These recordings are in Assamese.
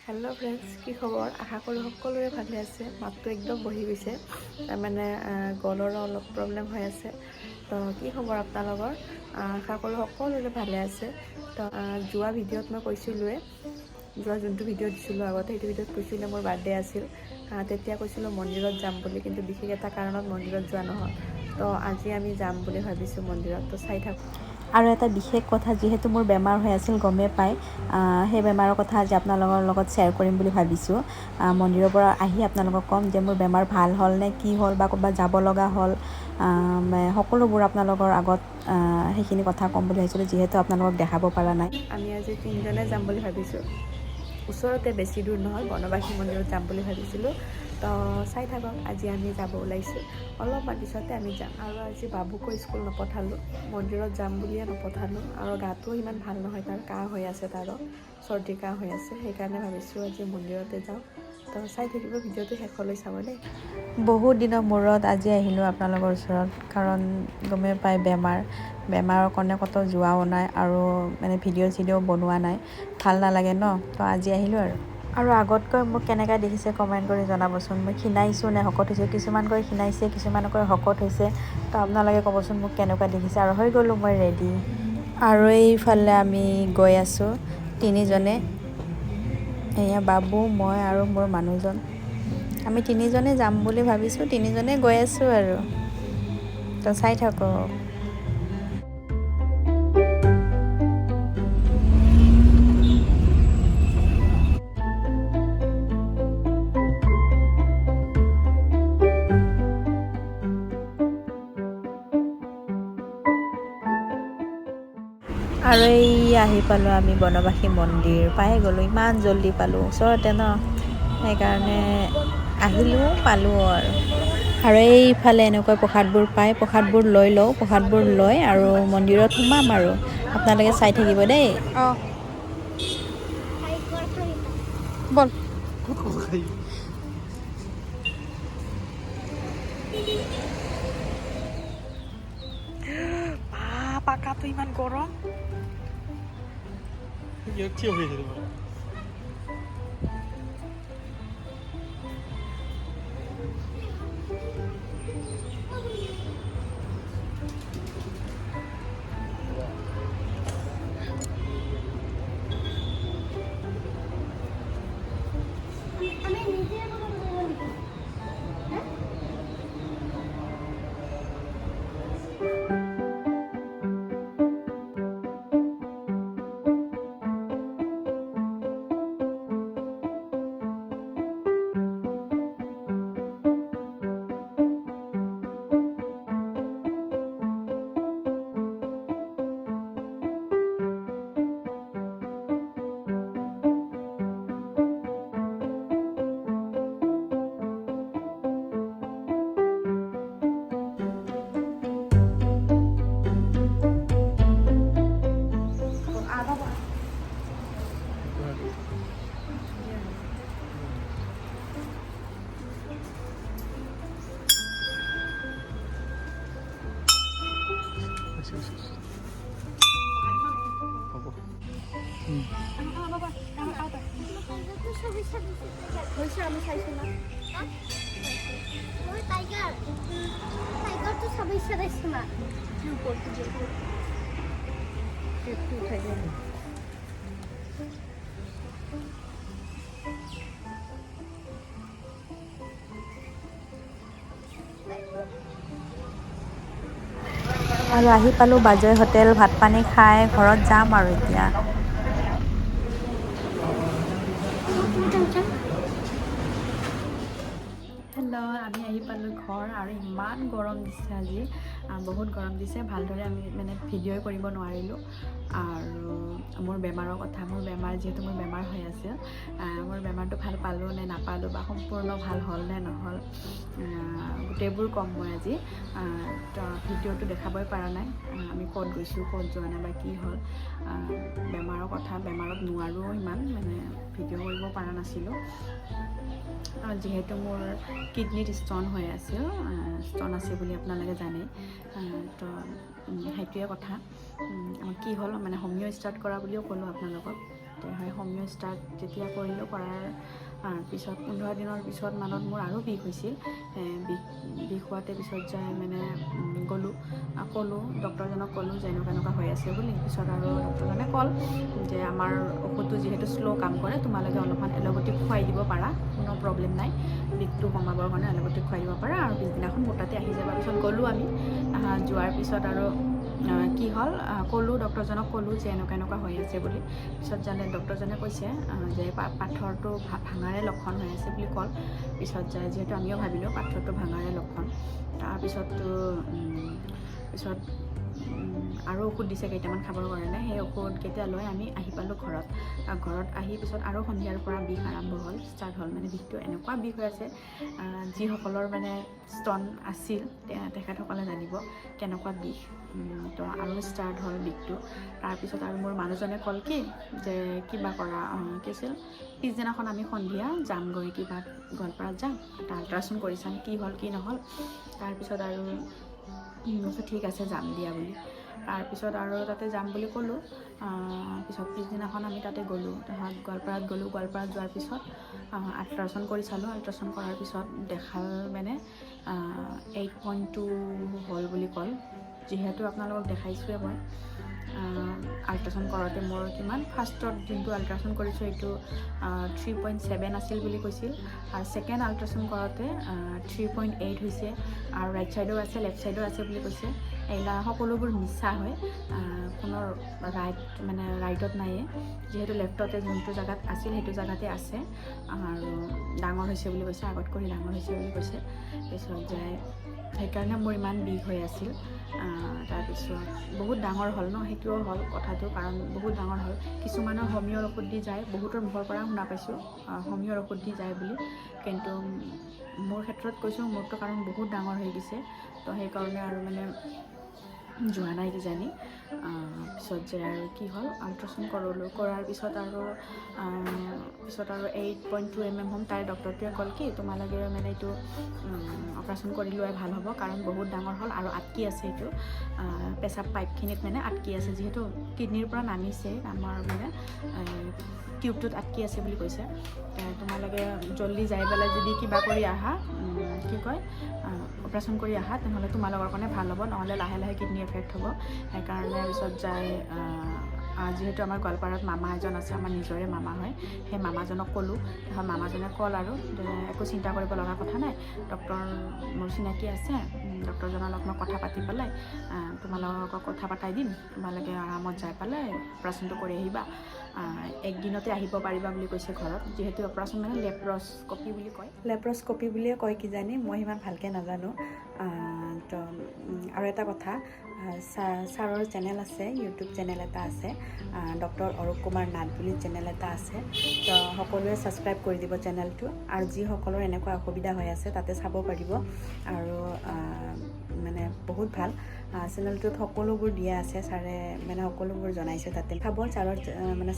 হেল্ল' ফ্ৰেণ্ডছ, কি খবৰ? আশা কৰোঁ সকলোৰে ভালে আছে। মাতটো একদম বহি গৈছে, তাৰমানে গলৰো অলপ প্ৰব্লেম হৈ আছে। তো কি খবৰ আপোনালোকৰ? আশা কৰোঁ সকলোৰে ভালে আছে। তো যোৱা ভিডিঅ'ত মই কৈছিলোঁৱে, যোনটো ভিডিঅ' দিছিলোঁ আগতে, সেইটো ভিডিঅ'ত কৈছিলোঁ মোৰ বাৰ্থডে আছিল। তেতিয়া কৈছিলোঁ মন্দিৰত যাম বুলি, কিন্তু বিশেষ এটা কাৰণত মন্দিৰত যোৱা নহ'ল। তো আজি আমি যাম বুলি ভাবিছোঁ মন্দিৰত। তো চাই থাকোঁ। আৰু এটা বিশেষ কথা, যিহেতু মোৰ বেমাৰ হৈ আছিল গমেই পায়, সেই বেমাৰৰ কথা আজি আপোনালোকৰ লগত শ্বেয়াৰ কৰিম বুলি ভাবিছোঁ। মন্দিৰৰ পৰা আহি আপোনালোকক ক'ম যে মোৰ বেমাৰ ভাল হ'ল নে কি হ'ল, বা ক'ৰবাত যাব লগা হ'ল, সকলোবোৰ আপোনালোকৰ আগত সেইখিনি কথা ক'ম বুলি ভাবিছিলোঁ, যিহেতু আপোনালোকক দেখাব পৰা নাই। আমি আজি 3জনে যাম বুলি ভাবিছোঁ। ওচৰতে, বেছি দূৰ নহয়, বনবাসী মন্দিৰত যাম বুলি ভাবিছিলোঁ। তো চাই থাকক, আজি আমি যাব ওলাইছোঁ। অলপমান পিছতে আমি যাম। আৰু আজি বাবুকো স্কুল নপঠালোঁ, মন্দিৰত যাম বুলিয়ে নপঠালোঁ। আৰু গাটোও ইমান ভাল নহয়, তাৰ কাহ হৈ আছে, তাৰো চৰ্দি কাহ হৈ আছে। সেইকাৰণে ভাবিছোঁ আজি মন্দিৰতে যাওঁ। তো চাই থাকিব, ভিডিঅ'টো শেষলৈ চাব দেই। বহুত দিনৰ মূৰত আজি আহিলোঁ আপোনালোকৰ ওচৰত, কাৰণ গমেই পায় বেমাৰৰ কাৰণে ক'তো যোৱাও নাই, আৰু মানে ভিডিঅ' চিডিঅ' বনোৱা নাই, ভাল নালাগে ন। তো আজি আহিলোঁ আৰু আগতকৈ মোক কেনেকৈ দেখিছে কমেণ্ট কৰি জনাবচোন। মই ক্ষীণাইছোঁ নে শকত হৈছোঁ? কিছুমান কয় ক্ষীণাইছে, কিছুমানে কয় শকত হৈছে। তো আপোনালোকে ক'বচোন মোক কেনেকুৱা দেখিছে। আৰু হৈ গ'লোঁ মই ৰেডি, আৰু এইফালে আমি গৈ আছোঁ 3জনে। এয়া বাবু, মই আৰু মোৰ মানুহজন। আমি 3জনে যাম বুলি ভাবিছোঁ, 3জনে গৈ আছোঁ আৰু। তো চাই থাকক। আৰু এই আহি পালোঁ আমি বনবাসী মন্দিৰ, পাই গ'লোঁ, ইমান জল্দি পালোঁ, ওচৰতে ন। সেইকাৰণে আহিলোঁ, পালোঁ আৰু এইফালে এনেকৈ প্ৰসাদবোৰ পায়, প্ৰসাদবোৰ লৈ লওঁ, প্ৰসাদবোৰ লৈ আৰু মন্দিৰত সোমাম আৰু। আপোনালোকে চাই থাকিব দেই। বল পাকাটো ইমান গৰম। আমি চাইছোঁ না টাইগাৰটো সব ইচ্ছা দেখছো না কি কৰতে যাবো একটু উঠে যাবে। আৰু আহি পালোঁ বাজৈ হোটেল, ভাত পানী খাই ঘৰত যাম আৰু এতিয়া। হেল্ল', আমি আহি পালোঁ ঘৰ, আৰু ইমান গৰম দিছে আজি, বহুত গৰম দিছে। ভালদৰে আমি মানে ভিডিঅ'ই কৰিব নোৱাৰিলোঁ। আৰু মোৰ বেমাৰৰ কথা, মোৰ বেমাৰ হৈ আছে, মোৰ বেমাৰটো ভাল পালোঁ নে নাপালোঁ, বা সম্পূৰ্ণ ভাল হ'ল নে নহ'ল, গোটেইবোৰ ক'ম মই আজি। তো ভিডিঅ'টো দেখাবই পৰা নাই, আমি ক'ত গৈছোঁ, ক'ত যোৱা নাই, বা কি হ'ল, বেমাৰৰ কথা। বেমাৰত নোৱাৰোঁ ইমান, মানে ভিডিঅ' কৰিব পৰা নাছিলোঁ, যিহেতু মোৰ কিডনীত ষ্ট'ন হৈ আছিল, ষ্ট'ন আছে বুলি আপোনালোকে জানে। তো সেইটোৱে কথা। কি হ'ল, মানে হোমিঅ' ষ্টাৰ্ট কৰা বুলিও ক'লোঁ আপোনালোকক। হোমিও ষ্টাৰ্ট যেতিয়া কৰিলোঁ কৰাৰ পিছত 15 দিনৰ পিছত মানত মোৰ আৰু বিষ হৈছিল। বিষ হোৱাতে পিছত যাই মানে ক'লোঁ ডক্টৰজনক ক'লোঁ যে এনেকুৱা হৈ আছে বুলি। পিছত আৰু ডক্টৰজনে ক'ল যে আমাৰ ঔষধটো যিহেতু শ্ল' কাম কৰে, তোমালোকে অলপমান এল'পেথিক খুৱাই দিব পাৰা, কোনো প্ৰব্লেম নাই, বিষটো কমাবৰ কাৰণে এল'পেথিক খুৱাই দিব পাৰা আৰু পিছদিনাখন মোৰ তাতে আহি যাবা। পিছত গ'লোঁ আমি। যোৱাৰ পিছত আৰু কি হ'ল ডক্টৰজনক ক'লোঁ যে এনেকুৱা হৈ আছে বুলি। পিছত ডক্টৰজনে কৈছে যে পাথৰটো ভাঙাৰে লক্ষণ হৈ আছে বুলি ক'ল। পিছত যিহেতু আমিও ভাবিলোঁ পাথৰটো ভাঙাৰে লক্ষণ। তাৰপিছততো আৰু ঔষধ দিছে কেইটামান খাবৰ কাৰণে। সেই ঔষধকেইটা লৈ আমি আহি পালোঁ ঘৰত আহি পিছত আৰু সন্ধিয়াৰ পৰা বিষ আৰম্ভ হ'ল, ষ্টাৰ্ট হ'ল। মানে বিষটো এনেকুৱা বিষ হৈ আছে, যিসকলৰ মানে ষ্টন আছিল তেখেতসকলে জানিব কেনেকুৱা বিষ। তো আৰু ষ্টাৰ্ট হ'ল বিষটো। তাৰপিছত আৰু মোৰ মানুহজনে ক'ল কি যে কিবা কৰা কি আছিল, পিছদিনাখন আমি সন্ধিয়া যামগৈ, কিবা গোৱালপাৰাত যাম, এটা আল্ট্ৰাচাউণ্ড কৰি চাম কি হ'ল কি নহ'ল। তাৰপিছত আৰু ঠিক আছে যাম দিয়া বুলি। তাৰপিছত আৰু তাতে যাম বুলি ক'লোঁ। পিছত পিছদিনাখন আমি তাতে গ'লোঁ, গোৱালপাৰাত গ'লোঁ। গোৱালপাৰাত যোৱাৰ পিছত আল্ট্ৰাচাউণ্ড কৰি চালোঁ। আল্ট্ৰাচাউণ্ড কৰাৰ পিছত দেখাল মানে 8.2 হ'ল বুলি ক'ল। যিহেতু আপোনালোকক দেখাইছোঁৱে মই আল্ট্ৰাচাউণ্ড কৰোঁতে মোৰ কিমান ফাৰ্ষ্টত যোনটো আল্ট্ৰাচাউণ্ড কৰিছোঁ এইটো 3.7 আছিল বুলি কৈছিল, আৰু ছেকেণ্ড আল্ট্ৰাচাউণ্ড কৰোঁতে 3.8 হৈছে, আৰু ৰাইট ছাইডো আছে লেফ্ট ছাইডো আছে বুলি কৈছে। এইবিলাক সকলোবোৰ মিছা হয়, কোনো ৰাইটত নাইয়ে। যিহেতু লেফ্টতে যোনটো জেগাত আছিল সেইটো জেগাতে আছে, আৰু ডাঙৰ হৈছে বুলি কৈছে, আগত কৰি ডাঙৰ হৈছে বুলি কৈছে। পিছত যায় সেইকাৰণে মোৰ ইমান বিষ হৈ আছিল। তাৰপিছত বহুত ডাঙৰ হ'ল ন, সেইটোও হ'ল কথাটো, কাৰণ বহুত ডাঙৰ হ'ল। কিছুমানৰ হোমিঅ'ৰ ঔষধ দি যায়, বহুতৰ মুখৰ পৰা শুনা পাইছোঁ হোমিঅ'ৰ ঔষধ দি যায় বুলি, কিন্তু মোৰ ক্ষেত্ৰত কৈছোঁ মোৰতো কাৰণ বহুত ডাঙৰ হৈ গৈছে, তো সেইকাৰণে আৰু মানে যোৱা নাই কিজানি। পিছত যে আৰু কি হ'ল আল্ট্ৰাচাউণ্ড কৰাৰ পিছত আৰু 8.2 mm হ'ম। তাই ডক্টৰটোৱে ক'ল কি তোমালোকে মানে এইটো অপাৰেশ্যন কৰি লোৱাই ভাল হ'ব, কাৰণ বহুত ডাঙৰ হ'ল আৰু আটকি আছে, এইটো পেচাব পাইপখিনিত মানে আটকি আছে। যিহেতু কিডনীৰ পৰা নামিছে, আমাৰ মানে টিউবটোত আটকি আছে বুলি কৈছে। তোমালোকে জল্দি যাই পেলাই যদি কিবা কৰি আহা, অপাৰেশ্যন কৰি আহা, তেনেহ'লে তোমালোকৰ কাৰণে ভাল হ'ব, নহ'লে লাহে লাহে কিডনী এফেক্ট হ'ব। সেইকাৰণে পিছত যায় যিহেতু আমাৰ গোৱালপাৰাত মামা এজন আছে, আমাৰ নিজৰে মামা হয়, সেই মামাজনক ক'লোঁ। মামাজনে ক'ল আৰু একো চিন্তা কৰিব লগা কথা নাই, ডক্টৰ মোৰ চিনাকি আছে, ডক্টৰজনৰ লগত মই কথা পাতি পেলাই তোমালোকক কথা পাতাই দিম, তোমালোকে আৰামত যাই পেলাই অপাৰেশ্যনটো কৰি আহিবা, একদিনতে আহিব পাৰিবা বুলি কৈছে ঘৰত। যিহেতু অপাৰেশ্যন মানে লেপ্ৰস্কপি বুলি কয়, লেপ্ৰস্কপি বুলিয়ে কয় কিজানি, মই সিমান ভালকৈ নাজানো। তো আৰু এটা কথা, ছাৰৰ চেনেল আছে, ইউটিউব চেনেল এটা আছে, ডক্টৰ অৰূপ কুমাৰ নাথ বুলি চেনেল এটা আছে। তো সকলোৱে ছাবস্ক্ৰাইব কৰি দিব চেনেলটো, আৰু যিসকলৰ এনেকুৱা অসুবিধা হৈ আছে তাতে চাব পাৰিব। আৰু মানে বহুত ভাল চেনেলটোত সকলোবোৰ দিয়া আছে, ছাৰে মানে সকলোবোৰ জনাইছে তাতে। চাব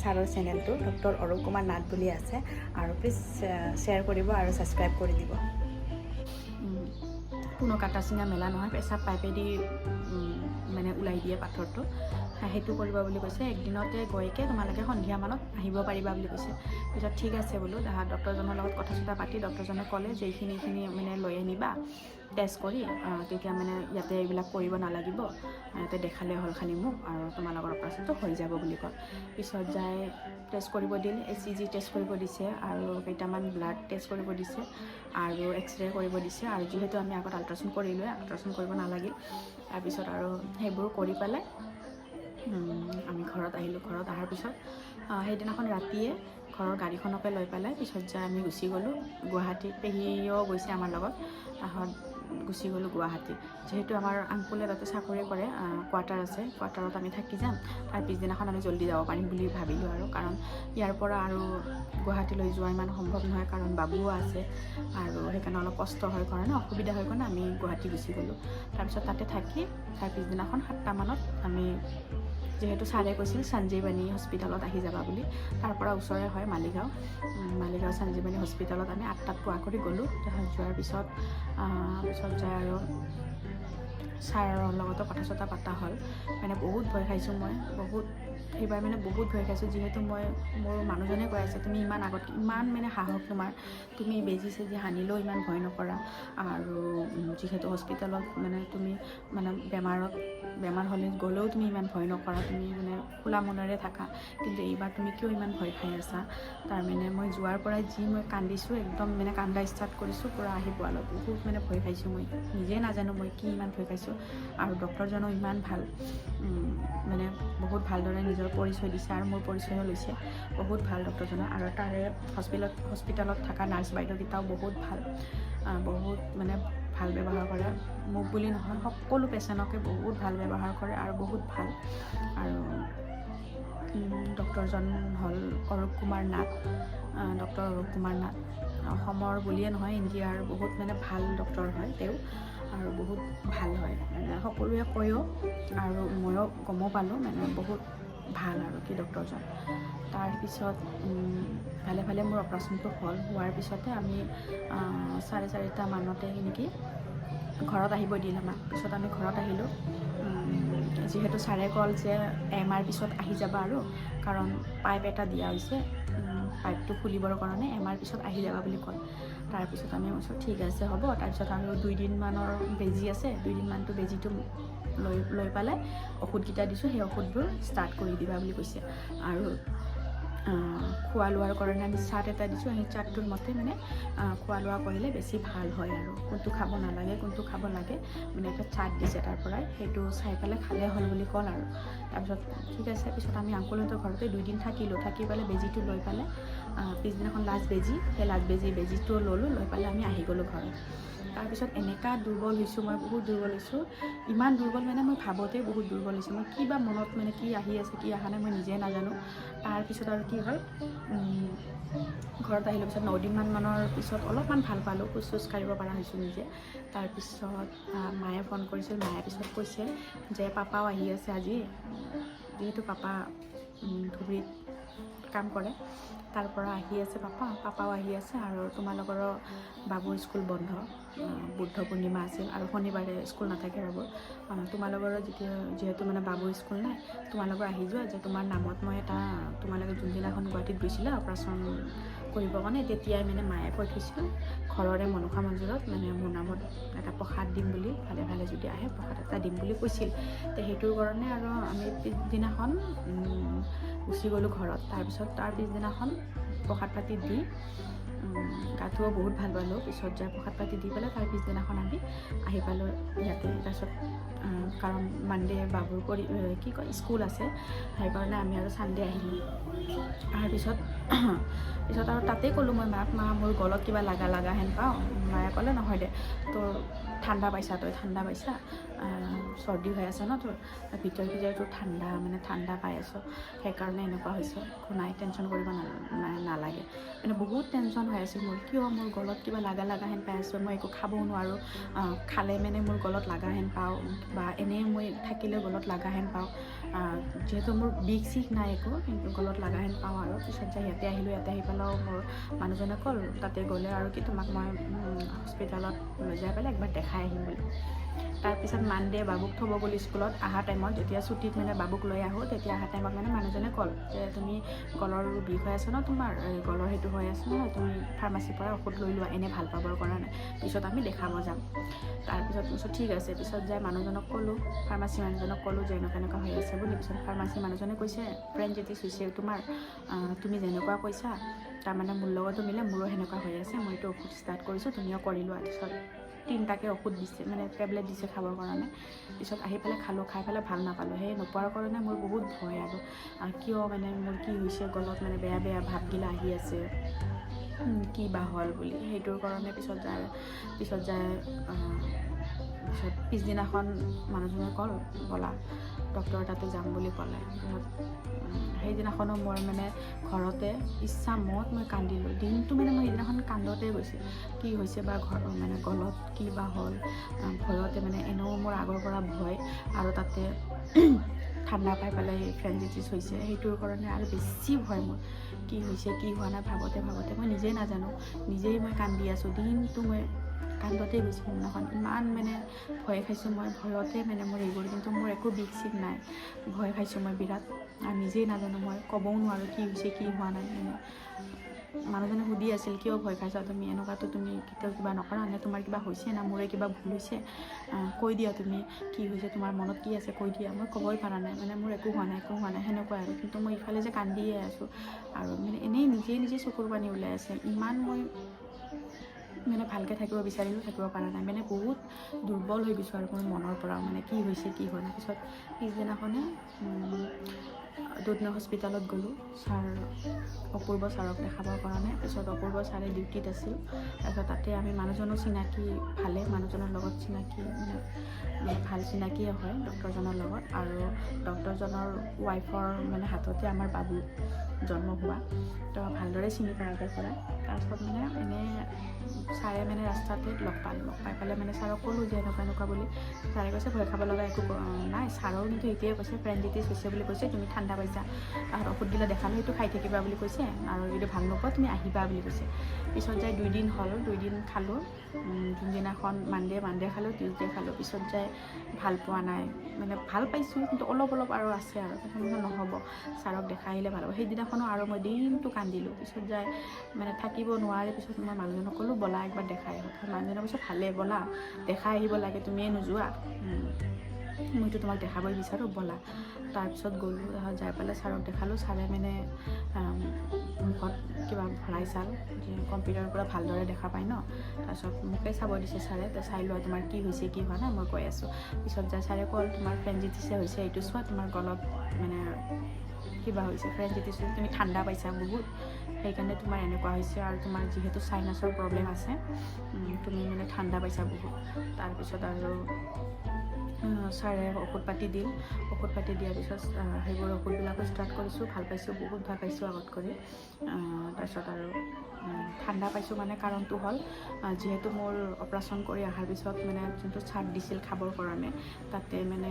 ছাৰৰ চেনেলটো ডক্টৰ অৰূপ কুমাৰ নাথ বুলি আছে, আৰু প্লিজ শ্বেয়াৰ কৰিব আৰু ছাবস্ক্ৰাইব কৰি দিব। কোনো কাটা চিঙা মেলা নহয়, পেচাব পাইপেদি মানে ওলাই দিয়ে পাথৰটো, সেইটো কৰিব বুলি কৈছে। একদিনতে গৈকে তোমালোকে সন্ধিয়া মানত আহিব পাৰিবা বুলি কৈছে। পিছত ঠিক আছে বোলো, ডক্টৰজনৰ লগত কথা চথা পাতি ডক্টৰজনে ক'লে যে এইখিনি মানে লৈ আনিবা টেষ্ট কৰি, তেতিয়া মানে ইয়াতে এইবিলাক কৰিব নালাগিব, ইয়াতে দেখালে হ'ল খালি মোক, আৰু তোমালোকৰ অপাৰেশ্যনটো হৈ যাব বুলি কয়। পিছত যায় টেষ্ট কৰিব দিল, ECG টেষ্ট কৰিব দিছে, আৰু কেইটামান ব্লাড টেষ্ট কৰিব দিছে, আৰু এক্সৰে কৰিব দিছে। আৰু যিহেতু আমি আগত আল্ট্ৰাচাউণ্ড কৰিলোৱে, আল্ট্ৰাচাউণ্ড কৰিব নালাগিল। তাৰপিছত আৰু সেইবোৰ কৰি পেলাই আমি ঘৰত আহিলোঁ। ঘৰত অহাৰ পিছত সেইদিনাখন ৰাতিয়ে ঘৰৰ গাড়ীখনকে লৈ পেলাই পিছত যায় আমি গুচি গ'লোঁ গুৱাহাটী। পেহীও গৈছে আমাৰ লগত, তাহাঁত গুচি গ'লোঁ গুৱাহাটী। যিহেতু আমাৰ আংকুলে তাতে চাকৰি কৰে, কোৱাৰ্টাৰ আছে, কোৱাৰ্টাৰত আমি থাকি যাম, তাৰ পিছদিনাখন আমি জল্দি যাব পাৰিম বুলি ভাবিলোঁ। আৰু কাৰণ ইয়াৰ পৰা আৰু গুৱাহাটীলৈ যোৱা ইমান সম্ভৱ নহয়, কাৰণ বাবুও আছে, আৰু সেইকাৰণে অলপ কষ্ট হয় কাৰণে, অসুবিধা হয় কাৰণে আমি গুৱাহাটী গুচি গ'লোঁ। তাৰপিছত তাতে থাকি তাৰ পিছদিনাখন 7টা মানত আমি, যিহেতু ছাৰে কৈছিল সঞ্জীৱনী হস্পিটেলত আহি যাবা বুলি, তাৰ পৰা ওচৰে হয় মালিগাঁও সঞ্জীৱনী হস্পিটেলত আমি 8টাত পোৱা কৰি গ'লোঁ। যোৱাৰ পিছত যায় আৰু ছাৰৰ লগতো কথা চথা পতা হ'ল। মানে বহুত ভয় খাইছোঁ মই, বহুত এইবাৰ মানে বহুত ভয় খাইছোঁ, যিহেতু মোৰ মানুহজনে কৈ আছে তুমি ইমান আগত ইমান মানে সাহস তোমাৰ, তুমি বেজি চেজি সানিলেও ইমান ভয় নকৰা, আৰু যিহেতু হস্পিটেলত মানে তুমি মানে বেমাৰ হ'লে গ'লেও তুমি ইমান ভয় নকৰা, তুমি মানে খোলা মনেৰে থাকা, কিন্তু এইবাৰ তুমি কিয় ইমান ভয় খাই আছা। তাৰমানে মই যোৱাৰ পৰাই যি মই কান্দিছোঁ, একদম মানে কান্দা ষ্টাৰ্ট কৰিছোঁ পূৰা আহি পোৱালৈ, বহুত মানে ভয় খাইছোঁ, মই নিজে নাজানো মই কি ইমান ভয় খাইছোঁ। আৰু ডক্টৰজনো ইমান ভাল, মানে বহুত ভালদৰে নিজৰ পৰিচয় দিছে আৰু মোৰ পৰিচয়ো লৈছে, বহুত ভাল ডক্টৰজনৰ। আৰু তাৰে হস্পিটেলত থকা নাৰ্ছ বাইদেউকেইটাও বহুত ভাল, বহুত মানে ভাল ব্যৱহাৰ কৰে, মোক বুলি নহয় সকলো পেচেণ্টকে বহুত ভাল ব্যৱহাৰ কৰে আৰু বহুত ভাল। আৰু ডক্টৰজন হ'ল অৰূপ কুমাৰ নাথ, ডক্টৰ অৰূপ কুমাৰ নাথ, অসমৰ বুলিয়ে নহয় ইণ্ডিয়াৰ বহুত মানে ভাল ডক্টৰ হয় তেওঁ, আৰু বহুত ভাল হয় মানে সকলোৱে কয়ও, আৰু ময়ো গমো পালোঁ মানে বহুত ভাল আৰু কি ডক্টৰজন। তাৰপিছত ভালে ভালে মোৰ অপাৰেশ্যনটো হোৱাৰ পিছতে আমি 4:30 মানতে নেকি ঘৰত আহিব দিল আমাক। পিছত আমি ঘৰত আহিলোঁ, যিহেতু ছাৰে ক'ল যে MR পিছত আহি যাবা, আৰু কাৰণ পাইপ এটা দিয়া হৈছে, পাইপটো খুলিবৰ কাৰণে MR পিছত আহি যাবা বুলি ক'ল। তাৰপিছত আমি কৈছোঁ ঠিক আছে হ'ব। তাৰপিছত আৰু 2 দিনমানৰ বেজি আছে, 2 দিনমানটো বেজিটো লৈ পেলাই ঔষধকেইটা দিছোঁ, সেই ঔষধবোৰ ষ্টাৰ্ট কৰি দিবা বুলি কৈছে। আৰু খোৱা লোৱাৰ কাৰণে আমি চাৰ্ট এটা দিছোঁ, সেই চাৰ্টটোৰ মতে মানে খোৱা লোৱা কৰিলে বেছি ভাল হয়, আৰু কোনটো খাব নালাগে কোনটো খাব লাগে মানে এটা চাৰ্ট দিছে তাৰ পৰাই, সেইটো চাই পেলাই খালে হ'ল বুলি ক'ল। আৰু তাৰপিছত ঠিক আছে, পিছত আমি আংকুলহঁতৰ ঘৰতে 2 দিন থাকিলোঁ, থাকি পেলাই বেজিটো লৈ পেলাই পিছদিনাখন লাষ্ট বেজি, সেই লাষ্ট বেজিটো লৈ পেলাই আমি আহি গ'লোঁ ঘৰত। তাৰপিছত এনেকুৱা দুৰ্বল হৈছোঁ, মই বহুত দুৰ্বল হৈছোঁ, ইমান দুৰ্বল মানে মই ভাবতেই বহুত দুৰ্বল হৈছোঁ, মই কিবা মনত মানে কি আহি আছে কি অহা নাই মই নিজে নাজানো। তাৰপিছত আৰু কি হ'ল, ঘৰত আহিলোঁ, পিছত 9 দিনমানৰ পিছত অলপমান ভাল পালোঁ, খোজ কাঢ়িব পৰা হৈছোঁ নিজে। তাৰপিছত মায়ে ফোন কৰিছিল, মায়ে পিছত কৈছে যে পাপাও আহি আছে আজি, যিহেতু পাপা ধুবুৰীত কাম কৰে, তাৰ পৰা আহি আছে পাপাও আহি আছে, আৰু তোমালোকৰো বাবুৰ স্কুল বন্ধ, বুদ্ধ পূৰ্ণিমা আছিল আৰু শনিবাৰে স্কুল নাথাকে বাবুৰ, তোমালোকৰো যিহেতু মানে বাবুৰ স্কুল নাই, তোমালোকৰ আহি যোৱা, যে তোমাৰ নামত মই এটা, তোমালোকে যোনদিনাখন গুৱাহাটীত গৈছিলা অপাৰেশ্যন কৰিবৰ কাৰণে, তেতিয়াই মানে মায়ে কৈ থৈছিল ঘৰৰে মনসা মন্দিৰত মানে মোৰ নামত এটা প্ৰসাদ দিম বুলি, ভালে ভালে যদি আহে প্ৰসাদ এটা দিম বুলি কৈছিল। তো সেইটোৰ কাৰণে আৰু আমি পিছদিনাখন গুচি গ'লোঁ ঘৰত। তাৰপিছত তাৰ পিছদিনাখন প্ৰসাদ পাতি দি গাটোও বহুত ভাল পালোঁ, পিছত যায় প্ৰসাদ পাতি দি পেলাই তাৰ পিছদিনাখন আমি আহি পালোঁ ইয়াতে। তাৰপিছত কাৰণ মানডে বাবুৰ স্কুল আছে, সেইকাৰণে আমি আৰু ছানডে আহিলোঁ। তাৰপিছত আৰু তাতেই ক'লোঁ মই মাক, মা মোৰ গলত কিবা লাগা হেন পাওঁ। মায়ে ক'লে নহয় দে, তোৰ ঠাণ্ডা পাইছা, চৰ্দি হৈ আছে ন তোৰ, ভিতৰে তোৰ ঠাণ্ডা পাই আছ, সেইকাৰণে এনেকুৱা হৈছে, একো নাই টেনশ্যন কৰিব নালাগে। মানে বহুত টেনশ্যন হৈ আছিল মোৰ, কিয় মোৰ গলত কিবা লাগা হেন পাই আছোঁ, মই একো খাবও নোৱাৰোঁ, খালে মানে মোৰ গলত লাগা হেন পাওঁ, বা এনেই মই থাকিলে গলত লাগা হেন পাওঁ, যিহেতু মোৰ বিষ চিষ নাই একো, কিন্তু গলত লাগা হেন পাওঁ। আৰু পিছত যে ইয়াতে আহিলোঁ, ইয়াতে আহি পেলাইও মোৰ মানুহজনে ক'ল তাতে গ'লে আৰু কি তোমাক মই হস্পিটেলত লৈ যাই পেলাই একবাৰ দেখাই আহিম বুলি। তাৰপিছত মানডে বাবুক থ'ব গ'লোঁ স্কুলত, অহা টাইমত যেতিয়া ছুটীত মানে বাবুক লৈ আহোঁ, তেতিয়া অহা টাইমত মানে মানুহজনে ক'ল যে তুমি গলৰ বিষ হৈ আছে ন, তোমাৰ গলৰ সেইটো হৈ আছে নহয়, তুমি ফাৰ্মাচীৰ পৰা ঔষধ লৈ লোৱা, এনেই ভাল পাবৰ কাৰণে, পিছত আমি দেখাব যাম। তাৰপিছত ঠিক আছে, পিছত যাই মানুহজনক ক'লোঁ, ফাৰ্মাচী মানুহজনক ক'লোঁ যে এনেকুৱা হৈ আছে বুলি। পিছত ফাৰ্মাচী মানুহজনে কৈছে ফ্ৰেঞ্জিটিছ হৈছে তোমাৰ, তুমি যেনেকুৱা কৈছা তাৰমানে মোৰ লগতো মিলে, মোৰো সেনেকুৱা হৈ আছে, মইতো ঔষধ ষ্টাৰ্ট কৰিছোঁ, তুমিও কৰি লোৱা। পিছত 3টাকে ঔষধ দিছে, মানে টেবলেট দিছে খাবৰ কাৰণে। পিছত আহি পেলাই খালোঁ, খাই পেলাই ভাল নাপালোঁ, সেই নোপোৱাৰ কাৰণে মোৰ বহুত ভয়, আৰু কিয় মানে মোৰ কি হৈছে গলত, মানে বেয়া ভাৱগিলা আহি আছে, কি বা হ'ল বুলি, সেইটোৰ কাৰণে পিছত পিছদিনাখন মানুহজনে ক'ল ব'লা ডক্টৰৰ তাতে যাম বুলি ক'লে। সেইদিনাখনো মই মানে ঘৰতে ইচ্ছা মত মই কান্দিলোঁ, দিনটো মানে মই সেইদিনাখন কান্দতে গৈছে, কি হৈছে বা মানে গলত কি বা হ'ল, ভয়তে মানে এনেও মোৰ আগৰ পৰা ভয়, আৰু তাতে ঠাণ্ডা পাই পেলাই ফ্ৰেঞ্জিটিছ হৈছে, সেইটোৰ কাৰণে আৰু বেছি ভয় মোৰ, কি হৈছে কি হোৱা নাই ভাবতে মই নিজেই নাজানো, নিজেই মই কান্দি আছোঁ, দিনটো মই কান্দতে গৈছোঁ। সেইদিনাখন ইমান মানে ভয় খাইছোঁ, মই ভয়তে মানে মোৰ এইবোৰ, কিন্তু মোৰ একো বিষ চিষ নাই, ভয় খাইছোঁ মই বিৰাট। আৰু নিজেই নাজানো, মই ক'বও নোৱাৰোঁ কি হৈছে কি হোৱা নাই। মানে মানুহজনে সুধি আছিল কিয় ভয় খাইছা তুমি, এনেকুৱাতো তুমি কেতিয়াও কিবা নকৰা নে, তোমাৰ কিবা হৈছে না মোৰে কিবা ভুল হৈছে, কৈ দিয়া তুমি কি হৈছে, তোমাৰ মনত কি আছে কৈ দিয়া। মই ক'বই পৰা নাই, মানে মোৰ একো হোৱা নাই সেনেকুৱা আৰু। কিন্তু মই ইফালে যে কান্দিয়ে আছোঁ আৰু মানে এনেই নিজে চকুৰ পানী ওলাই আছে। ইমান মই মানে ভালকৈ থাকিব বিচাৰিলেও থাকিব পৰা নাই, মানে বহুত দুৰ্বল হৈ গৈছোঁ আৰু মোৰ মনৰ পৰা, মানে কি হৈছে কি হোৱা নাই। পিছত পিছদিনাখনে দুধনৈ হস্পিটালত গ'লোঁ ছাৰ অপূৰ্ব ছাৰক দেখাবৰ কাৰণে। পিছত অপূৰ্ব ছাৰে ডিউটিত আছিল। তাৰপিছত তাতে আমি মানুহজনো চিনাকি, ভালে মানুহজনৰ লগত চিনাকি, মানে ভাল চিনাকিয়ে হয় ডক্টৰজনৰ লগত। আৰু ডক্টৰজনৰ ৱাইফৰ মানে হাততে আমাৰ বাবু জন্ম হোৱা, তো ভালদৰে চিনি পায় আগৰ পৰা। তাৰপিছত মানে এনেই ছাৰে মানে ৰাস্তাতে লগ পাই পেলাই মানে ছাৰক ক'লোঁ যে এনেকুৱা বুলি। ছাৰে কৈছে ভয় খাব লগা একো নাই। ছাৰেও কিন্তু এতিয়াই কৈছে ফ্ৰেঞ্জিটিছ হৈছে বুলি কৈছে, তুমি ঠাণ্ডা পাইছা আৰু ঔষধবিলাক দেখালোঁ সেইটো খাই থাকিবা বুলি কৈছে, আৰু যদি ভাল নোপোৱা তুমি আহিবা বুলি কৈছে। পিছত যাই 2 দিন হ'ল, 2 দিন খালোঁ। যোনদিনাখন মানডে খালোঁ, টিউজডে খালোঁ। পিছত যাই ভাল পোৱা নাই, মানে ভাল পাইছোঁ কিন্তু অলপ আৰু আছে আৰু তথাপিও নহ'ব, ছাৰক দেখাই আহিলে ভাল হ'ব। সেইদিনাখনো আৰু মই দিনটো কান্দিলোঁ। পিছত যাই মানে থাকিব নোৱাৰি, পিছত মই মানুহজনক ক'লোঁ ব'লা একবাৰ দেখাই আহোঁ। মানুহজনে কৈছে ভালে ব'লা, দেখাই আহিব লাগে, তুমিয়ে নোযোৱা, মইতো তোমাক দেখাবই বিচাৰোঁ ব'লা। তাৰপিছত গ'লোঁ, যাই পেলাই ছাৰক দেখালোঁ। ছাৰে মানে মুখত কিবা ভৰাই চাল, যে কম্পিউটাৰৰ পৰা ভালদৰে দেখা পায় ন। তাৰপিছত মোকে চাব দিছে ছাৰে, তো চাই লোৱা তোমাৰ কি হৈছে কি হোৱা নাই, মই কৈ আছোঁ। পিছত যাই ছাৰে ক'ল তোমাৰ ফ্ৰেঞ্জিটিছে হৈছে, এইটো চোৱা তোমাৰ গলত মানে কিবা হৈছে, ফ্ৰেঞ্জিটিছ তুমি ঠাণ্ডা পাইছা বহুত, সেইকাৰণে তোমাৰ এনেকুৱা হৈছে। আৰু তোমাৰ যিহেতু চাইনাছৰ প্ৰব্লেম আছে, তুমি মানে ঠাণ্ডা পাইছা বহুত। তাৰপিছত আৰু ছাৰে ঔষধ পাতি দিয়াৰ পিছত সেইবোৰ ঔষধবিলাকো ষ্টাৰ্ট কৰিছোঁ, ভাল পাইছোঁ, বহুত ভাল পাইছোঁ আগত কৰি। তাৰপিছত আৰু ঠাণ্ডা পাইছোঁ মানে কাৰণটো হ'ল যিহেতু মোৰ অপাৰেশ্যন কৰি অহাৰ পিছত মানে যোনটো চাৰ্ট দিছিল খাবৰ কাৰণে, তাতে মানে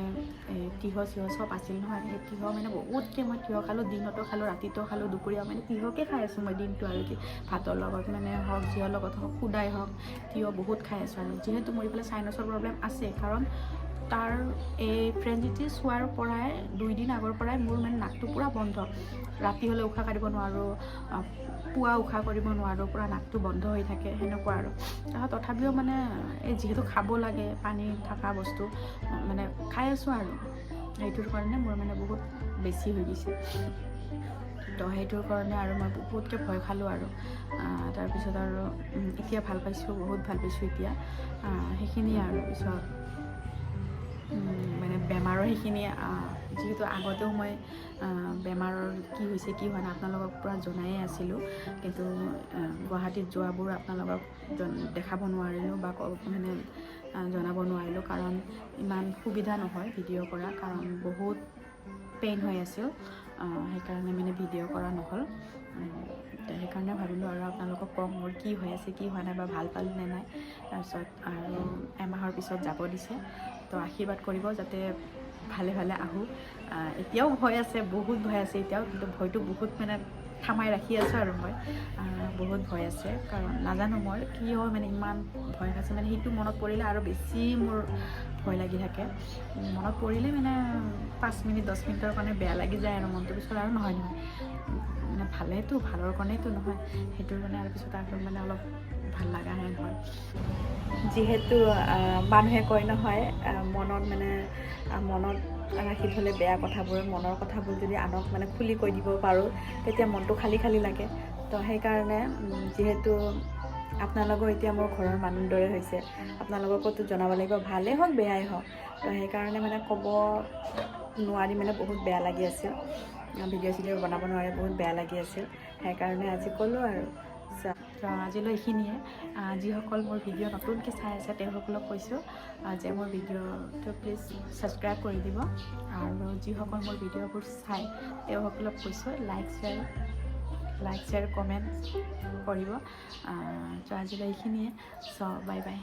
তিয়ঁহ চব আছিল নহয়। সেই তিয়ঁহ মানে বহুতকৈ মই তিয়ঁহ খালোঁ, দিনতো খালোঁ, ৰাতিটো খালোঁ, দুপৰীয়া মানে তিয়ঁহকে খাই আছোঁ মই দিনটো আৰু কি ভাতৰ লগত মানে হওক, যিহৰ লগত হওক, সুদাই হওক, তিয়ঁহ বহুত খাই আছোঁ। আৰু যিহেতু মোৰ এইফালে চাইনাছৰ প্ৰব্লেম আছে, কাৰণ তাৰ এই ফ্ৰেঞ্জিটিছ হোৱাৰ পৰাই 2 দিন আগৰ পৰাই মোৰ মানে নাকটো পূৰা বন্ধ, ৰাতি হ'লে উশাহ কাঢ়িব নোৱাৰোঁ, পুৱা উশাহ কৰিব নোৱাৰোঁ, পূৰা নাকটো বন্ধ হৈ থাকে সেনেকুৱা আৰু। তথাপিও মানে এই যিহেতু খাব লাগে পানী থকা বস্তু, মানে খাই আছোঁ আৰু সেইটোৰ কাৰণে মোৰ মানে বহুত বেছি হৈ গৈছে। তো সেইটোৰ কাৰণে আৰু মই বহুতকৈ ভয় খালোঁ আৰু। তাৰপিছত আৰু এতিয়া ভাল পাইছোঁ, বহুত ভাল পাইছোঁ এতিয়া, সেইখিনিয়ে আৰু। পিছত মানে বেমাৰৰ সেইখিনি, যিহেতু আগতেও মই বেমাৰৰ কি হৈছে কি হোৱা নাই আপোনালোকক পূৰা জনায়ে আছিলোঁ, কিন্তু গুৱাহাটীত যোৱাবোৰ আপোনালোকক দেখাব নোৱাৰিলোঁ বা মানে জনাব নোৱাৰিলোঁ, কাৰণ ইমান সুবিধা নহয় ভিডিঅ' কৰা, কাৰণ বহুত পেইন হৈ আছিল, সেইকাৰণে মানে ভিডিঅ' কৰা নহ'ল। সেইকাৰণে ভাবিলোঁ আৰু আপোনালোকক কম মোৰ কি হৈ আছে কি হোৱা নাই বা ভাল পালোঁ নে নাই। তাৰপিছত আৰু এমাহৰ পিছত যাব দিছে, তো আশীৰ্বাদ কৰিব যাতে ভালে আহোঁ। এতিয়াও ভয় আছে, বহুত ভয় আছে এতিয়াও, কিন্তু ভয়টো বহুত মানে থামাই ৰাখি আছোঁ আৰু মই বহুত ভয় আছে, কাৰণ নাজানো মই কি হয়, মানে ইমান ভয় আছে, মানে সেইটো মনত পৰিলে আৰু বেছি মোৰ ভয় লাগি থাকে। মনত পৰিলে মানে 5 মিনিট 10 মিনিটৰ কাৰণে বেয়া লাগি যায় আৰু মনটো, পিছত আৰু নহয় মানে ভালেতো, ভালৰ কাৰণেতো নহয়, সেইটোৰ কাৰণে আৰু পিছত আৰু মানে অলপ ভাল লগাহে নহয়। যিহেতু মানুহে কয় নহয় মনত ৰাখি থ'লে বেয়া কথাবোৰ, মনৰ কথাবোৰ যদি আনক মানে খুলি কৈ দিব পাৰোঁ, তেতিয়া মনটো খালী লাগে। তো সেইকাৰণে যিহেতু আপোনালোকৰ এতিয়া মোৰ ঘৰৰ মানুহৰ দৰে হৈছে, আপোনালোককতো জনাব লাগিব, ভালেই হওক বেয়াই হওক। তো সেইকাৰণে মানে ক'ব নোৱাৰি, মানে বহুত বেয়া লাগি আছিল, ভিডিঅ' চিডিঅ' বনাব নোৱাৰি, বহুত বেয়া লাগি আছিল, সেইকাৰণে আজি ক'লোঁ আৰু। আজিলৈ এইখিনিয়ে। যিসকল মোৰ ভিডিঅ' নতুনকৈ চাই আছে তেওঁলোকক কৈছোঁ যে মোৰ ভিডিঅ'টো প্লিজ ছাবস্ক্ৰাইব কৰি দিব, আৰু যিসকল মোৰ ভিডিঅ'বোৰ চাই তেওঁসকলক কৈছোঁ লাইক শ্বেয়াৰ কমেণ্ট কৰিব। তো আজিলৈ এইখিনিয়ে, বাই বাই।